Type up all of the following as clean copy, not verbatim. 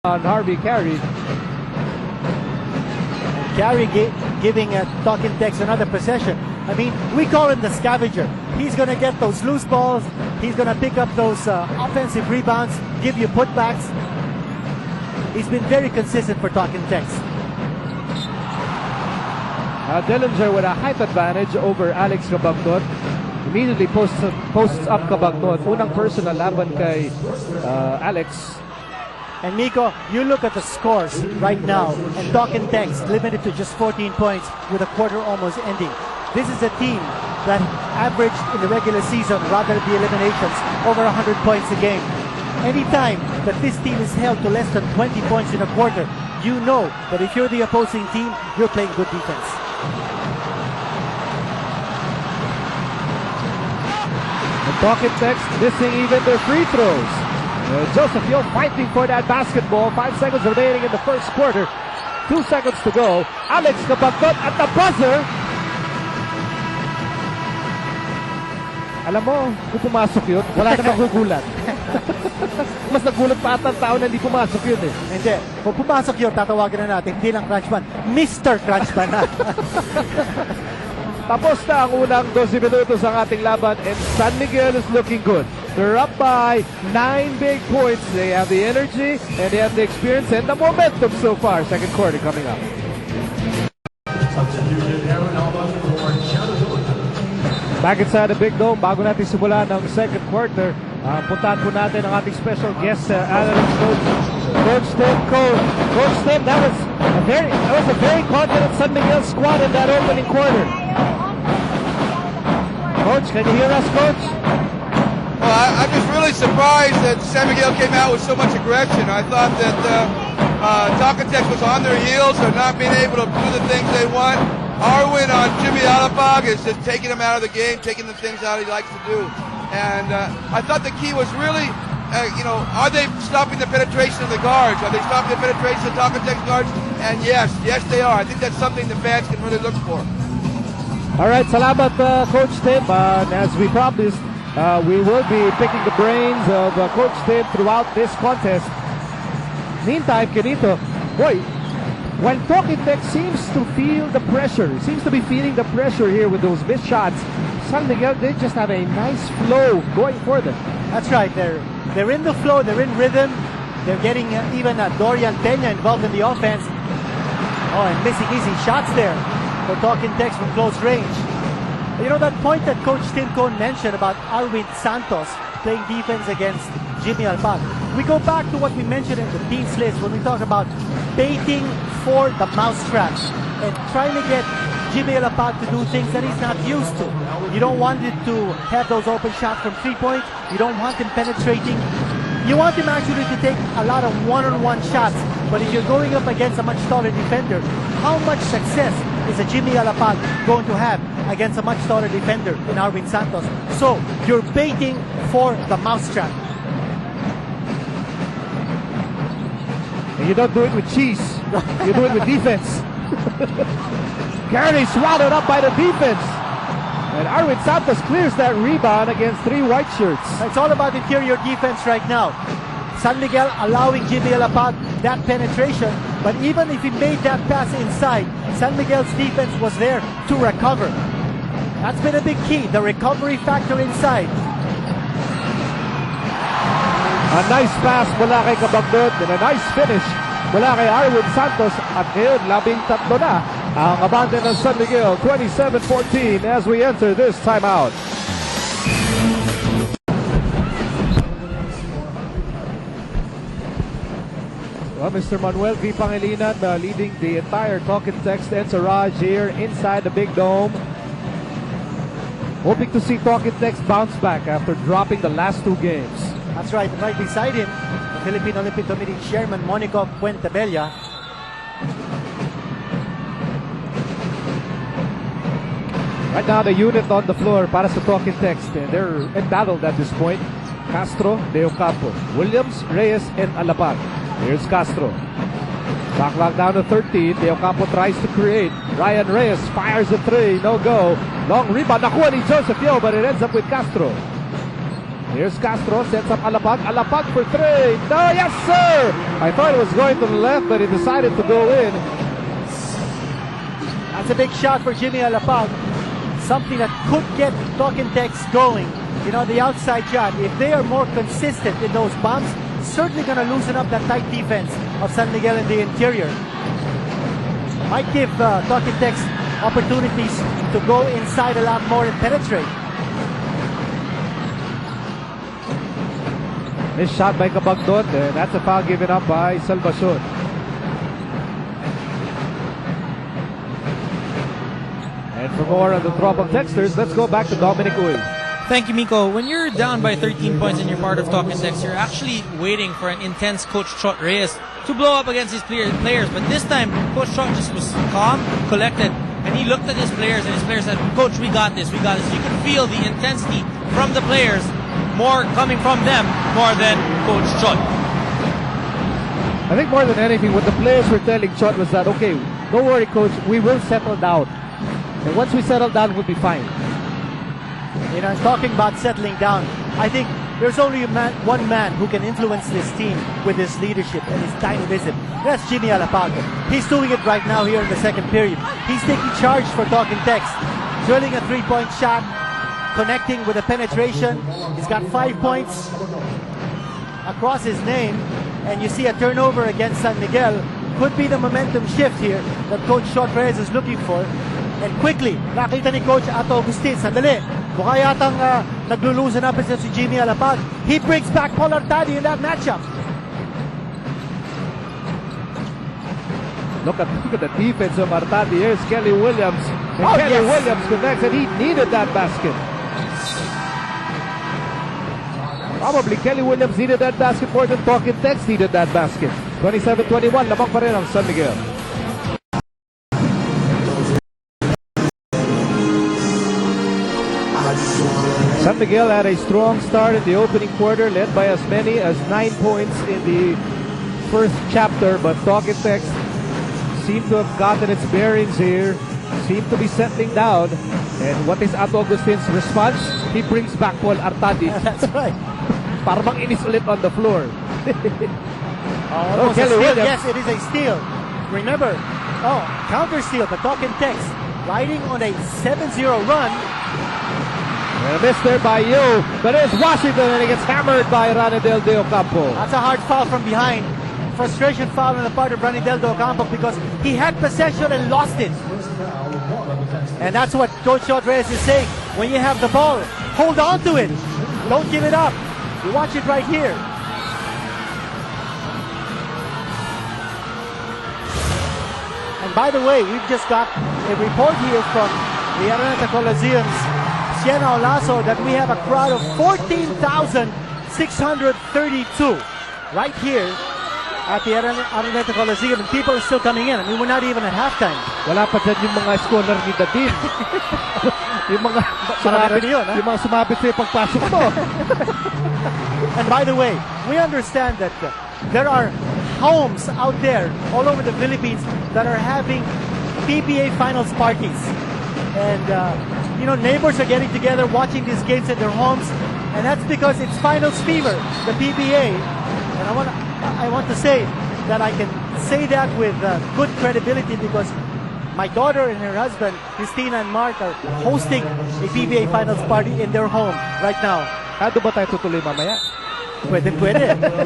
on Harvey Carey. Carey giving Talking Tex another possession. I mean, we call him the scavenger. He's going to get those loose balls. He's going to pick up those offensive rebounds, give you putbacks. He's been very consistent for Talking Tex. Dillinger with a height advantage over Alex Cabagnon. Immediately posts up Cabagnon. Unang personal laban kay Alex. And Miko, you look at the scores right now, and Talking Tex limited to just 14 points with a quarter almost ending. This is a team that averaged in the regular season, rather the eliminations, over 100 points a game. Anytime that this team is held to less than 20 points in a quarter, you know that if you're the opposing team, you're playing good defense. And Talking Tex missing even their free throws. Joseph Yo fighting for that basketball. 5 seconds remaining in the first quarter. 2 seconds to go. Alex Cabagnon at the buzzer. Alam mo, kung pumasok yun, wala na magugulat. Mas nagulat pa ata ang tao na hindi pumasok yun eh. Hindi. Kung pumasok yun, tatawagan na natin. Hindi lang Crunchman. Mr. Crunchman na. Tapos na ang unang 12 minutos ang ating laban and San Miguel is looking good. They're up by 9 big points. They have the energy and they have the experience and the momentum so far. Second quarter coming up. Back inside the Big Dome, bago natin simulan ng second quarter, puntahan po natin ang ating special guest, analyst coach, Coach Tim Cone. Coach Tim, that was a very confident San Miguel squad in that opening quarter. Coach, can you hear us, Coach? Well, I'm just really surprised that San Miguel came out with so much aggression. I thought that Talking Tex was on their heels. They're not being able to do the things they want. Arwin on Jimmy Alapag is just taking him out of the game, taking the things out he likes to do. And I thought the key was really, are they stopping the penetration of the guards? Are they stopping the penetration of Talking Tex guards? And yes, they are. I think that's something the fans can really look for. All right, salamat, Coach Tim. As we promised, we will be picking the brains of Coach Tim throughout this contest. Meantime, Kenito, boy, when Talking Tex seems to feel the pressure, seems to be feeling the pressure here with those missed shots, San Miguel, they just have a nice flow going for them. That's right. They're in the flow. They're in rhythm. They're getting even Dorian Peña involved in the offense. Oh, and missing easy shots there for Talking Tex from close range. You know that point that Coach Tim Cone mentioned about Arwin Santos playing defense against Jimmy Alpag. We go back to what we mentioned in the team's list when we talk about baiting for the mousetraps and trying to get Jimmy Alapag to do things that he's not used to. You don't want him to have those open shots from 3-point. You don't want him penetrating. You want him actually to take a lot of one-on-one shots. But if you're going up against a much taller defender, how much success is a Jimmy Alapag going to have against a much taller defender in Arwin Santos? So you're baiting for the mousetrap. And you don't do it with cheese. You do it with defense. Carey swallowed up by the defense. And Arwin Santos clears that rebound against 3 white shirts. It's all about interior defense right now. San Miguel allowing Jimmy Alapag that penetration. But even if he made that pass inside, San Miguel's defense was there to recover. That's been a big key, the recovery factor inside. A nice pass mula kay Cabagnon and a nice finish mula kay Arwin Santos. At ngayon, 13 na ang abante ng San Miguel, 27-14 as we enter this timeout. Well, Mr. Manuel V. Pangilinan leading the entire Talking Tex entourage here inside the Big Dome. Hoping to see Talking Tex bounce back after dropping the last 2 games. That's right. Right beside him, the Philippine Olympic Committee Chairman Monico Puentebella. Right now, the unit on the floor para sa Talking Tex. They're embattled at this point. Castro, De Ocampo, Williams, Reyes, and Alapag. Here's Castro. Shot clock down to 13. De Ocampo tries to create. Ryan Reyes fires a 3. No go. Long rebound. Nakuha ni Joseph Yo, but it ends up with Castro. Here's Castro, sets up Alapag. Alapag for three. No, yes, sir! I thought it was going to the left, but he decided to go in. That's a big shot for Jimmy Alapag. Something that could get Talking Tex going. You know, the outside shot. If they are more consistent in those bumps, certainly going to loosen up that tight defense of San Miguel in the interior. Might give Talking Tex opportunities to go inside a lot more and penetrate. This shot by Cabagdon, and that's a foul given up by Salvacion. And for more on the drop of Texters, let's go back to Dominic Uy. Thank you, Miko. When you're down by 13 points and you're part of Talking Tex, you're actually waiting for an intense Coach Trot Reyes to blow up against his players. But this time, Coach Trot just was calm, collected, and he looked at his players, and his players said, Coach, we got this, we got this. You could feel the intensity from the players, more coming from them more than Coach Trot. I think more than anything, what the players were telling Trot was that, okay, don't worry, Coach, we will settle down. And once we settle down, we'll be fine. You know, talking about settling down, I think there's only one man who can influence this team with his leadership and his dynamism. That's Jimmy Alapag. He's doing it right now here in the second period. He's taking charge for Talking Tex, drilling a three-point shot, connecting with a penetration. He's got 5 points across his name, and you see a turnover against San Miguel. Could be the momentum shift here that Coach Trot Reyes is looking for. And quickly, nakita ni Coach Ato Agustin, sandali, mukha yatang naglulusan up si Jimmy Alapag. He brings back Paul Artadi in that matchup. Look at the defense of Artadi. Here's Kelly Williams. And Kelly Williams connects, and he needed that basket. Probably Kelly Williams needed that basket more than Talking Tex needed that basket. 27-21, lamang pa rin ang San Miguel. San Miguel had a strong start in the opening quarter, led by as many as 9 points in the first chapter, but Talking Tex seemed to have gotten its bearings here, seemed to be settling down. And what is Ato Agustin's response? He brings back Paul Artadi. That's right. Parang inis ulit on the floor. Kelly Williams. Yes, it is a steal. Remember, counter steal, but Talking Tex riding on a 7-0 run. And a miss there by Yo, but it's Washington, and he gets hammered by Ranidel de Ocampo. That's a hard foul from behind. Frustration foul on the part of Ranidel de Ocampo because he had possession and lost it. And that's what Coach Trot Reyes is saying. When you have the ball, hold on to it. Don't give it up. You watch it right here. And by the way, we've just got a report here from the Araneta Coliseum's Siena Olaso that we have a crowd of 14,632 right here at the Araneta Coliseum, and people are still coming in. I mean, we're not even at halftime. Wala pa dyan yung mga scholar ni David. yung mga sumabit sa pagpasok mo. And by the way, we understand that there are homes out there all over the Philippines that are having PBA finals parties. And neighbors are getting together watching these games at their homes, and that's because it's finals fever, the PBA. And I want to say that I can say that with good credibility because my daughter and her husband, Christina and Mark, are hosting a PBA finals party in their home right now. Ano ba tayo tutuloy mamaya? Pwede.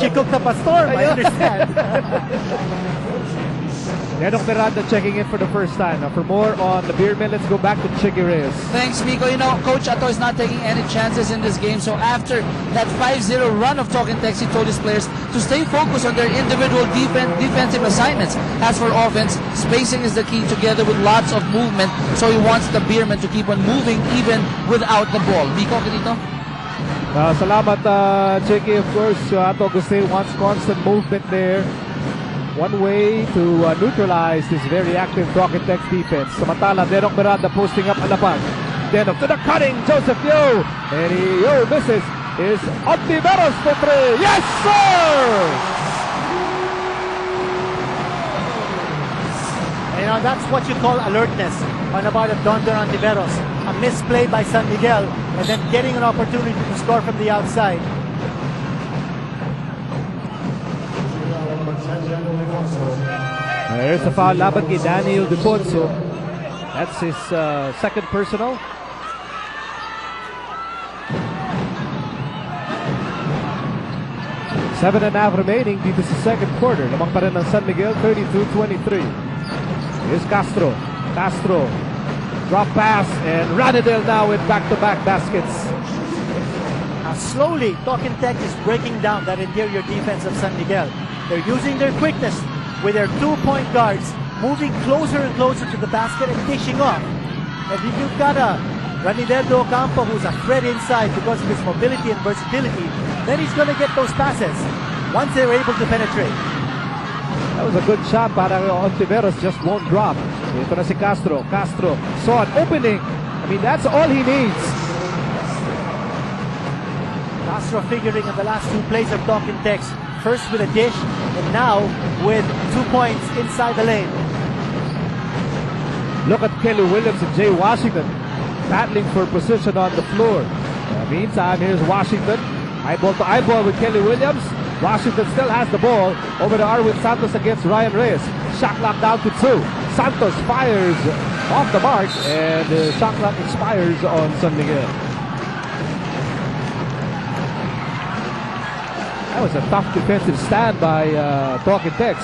She cooked up a storm, I understand. Nenok Miranda checking in for the first time. Now for more on the beer mill, let's go back to Chicky Reyes. Thanks, Miko. Coach Ato is not taking any chances in this game. So after that 5-0 run of Talking Tex, he told his players to stay focused on their individual defensive assignments. As for offense, spacing is the key together with lots of movement. So he wants the beermen to keep on moving even without the ball. Miko, ganito? Salamat, Chicky. Of course, Ato Agustin wants constant movement there. One way to neutralize this very active Talking Tex defense. Samantala, Nenok Miranda posting up Alapag. Nenok to the cutting, Joseph Yo. And Yo misses. Is Ontiveros for three. Yes, sir! That's what you call alertness on the part of Don Ontiveros. A misplay by San Miguel and then getting an opportunity to score from the outside. There's the foul laban kay Daniel Defonso. That's his second personal. Seven and a half remaining dito sa second quarter. Lamang pa rin ng San Miguel, 32-23. Here's Castro. Castro. Drop pass, and Ranadel now with back-to-back baskets. Slowly, Talking Tech is breaking down that interior defense of San Miguel. They're using their quickness with their 2-point guards, moving closer and closer to the basket and dishing off. And if you've got a Ranadel Ocampo who's a threat inside because of his mobility and versatility, then he's going to get those passes once they're able to penetrate. That was a good shot, para Ontiveros just won't drop. Ito na si Castro. Castro saw an opening. I mean, that's all he needs. Castro figuring in the last two plays of Talking Tex. First with a dish, and now with 2 points inside the lane. Look at Kelly Williams and Jay Washington battling for position on the floor. Meantime, here's Washington. Eyeball to eyeball with Kelly Williams. Washington still has the ball over to Arwin Santos against Ryan Reyes. Shot clock down to 2. Santos fires off the mark, and the shot clock expires on San Miguel. That was a tough defensive stand by Talking Tex.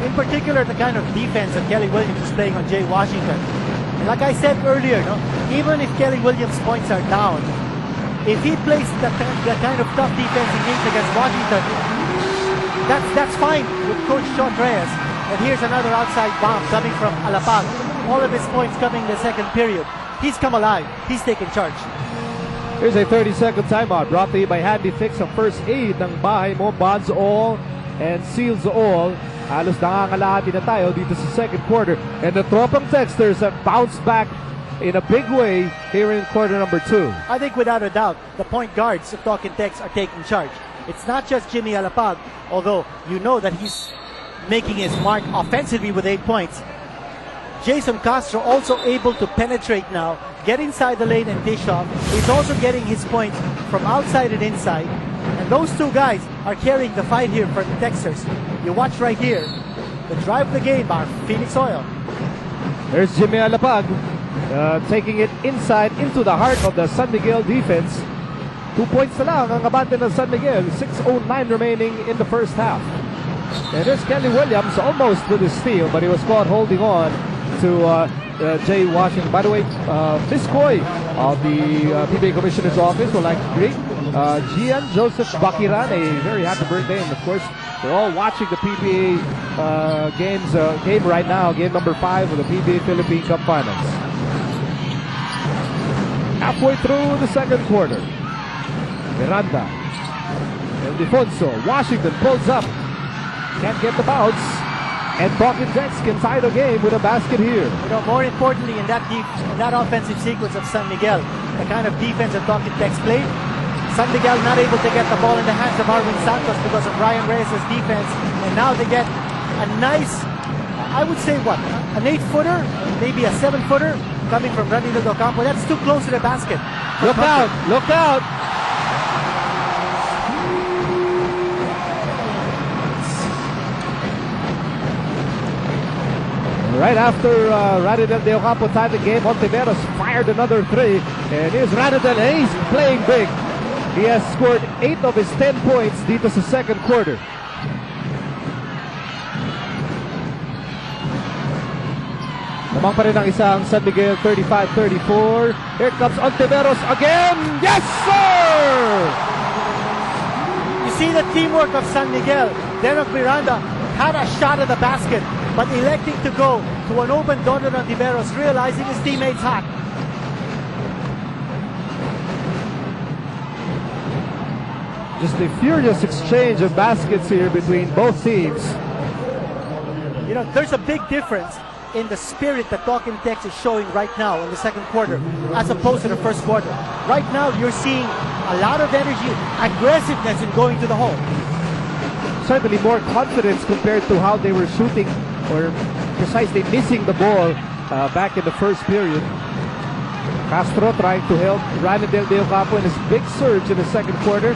In particular, the kind of defense that Kelly Williams is playing on Jay Washington. Like I said earlier, even if Kelly Williams' points are down, if he plays the kind of tough defensive games against Washington, that's fine with Coach Sean Reyes. And here's another outside bomb coming from Alapag. All of his points coming in the second period. He's come alive. He's taken charge. Here's a 30-second timeout brought to you by Handy Fix, ang first aid ng bahay mo, bonds all and seals all. Halos nangangalahati na tayo dito sa second quarter. And the Tropang Texters have bounced back in a big way here in quarter number 2. I think without a doubt, the point guards of Talking Tex are taking charge. It's not just Jimmy Alapag, although you know that he's making his mark offensively with 8 points. Jason Castro also able to penetrate now, get inside the lane and dish off. He's also getting his points from outside and inside. And those two guys are carrying the fight here for the Texters. You watch right here, the drive of the game by Phoenix Oil. There's Jimmy Alapag. Taking it inside into the heart of the San Miguel defense. 2 points na lang ang abante ng San Miguel. 6:09 remaining in the first half. And there's Kelly Williams almost with his steal, but he was caught holding on to Jay Washington. By the way, Miss Coy of the PBA Commissioner's Office would like to greet Gian Joseph Bakiran, a very happy birthday. And of course, we're all watching the PBA game right now, game number 5 of the PBA Philippine Cup Finals. Halfway through the second quarter, Miranda and Defonso. Washington pulls up, can't get the bounce, and Talking Tex can tie the game with a basket here. More importantly, in that offensive sequence of San Miguel, the kind of defense that Talking Tex played, San Miguel not able to get the ball in the hands of Arwin Santos because of Ryan Reyes' defense, and now they get a nice, I would say an 8-footer, maybe a 7-footer, coming from Ranadel Ocampo. That's too close to the basket. Look out! Look out! Right after Ranadel Ocampo tied the game, Ontiveros fired another 3. And here's Ranadel, and he's playing big. He has scored 8 of his 10 points dito sa second quarter. Lamang pa rin ang isang San Miguel, 35-34. Here comes Ontiveros again. Yes, sir! You see the teamwork of San Miguel. Derek Miranda had a shot at the basket, but electing to go to an open Donald Ontiveros, realizing his teammate's hot. Just a furious exchange of baskets here between both teams. There's a big difference in the spirit that Talking Tex is showing right now in the second quarter as opposed to the first quarter. Right now, you're seeing a lot of energy, aggressiveness in going to the hole. Certainly more confidence compared to how they were shooting or precisely missing the ball back in the first period. Castro trying to help Randy Del Dio Capo in his big surge in the second quarter.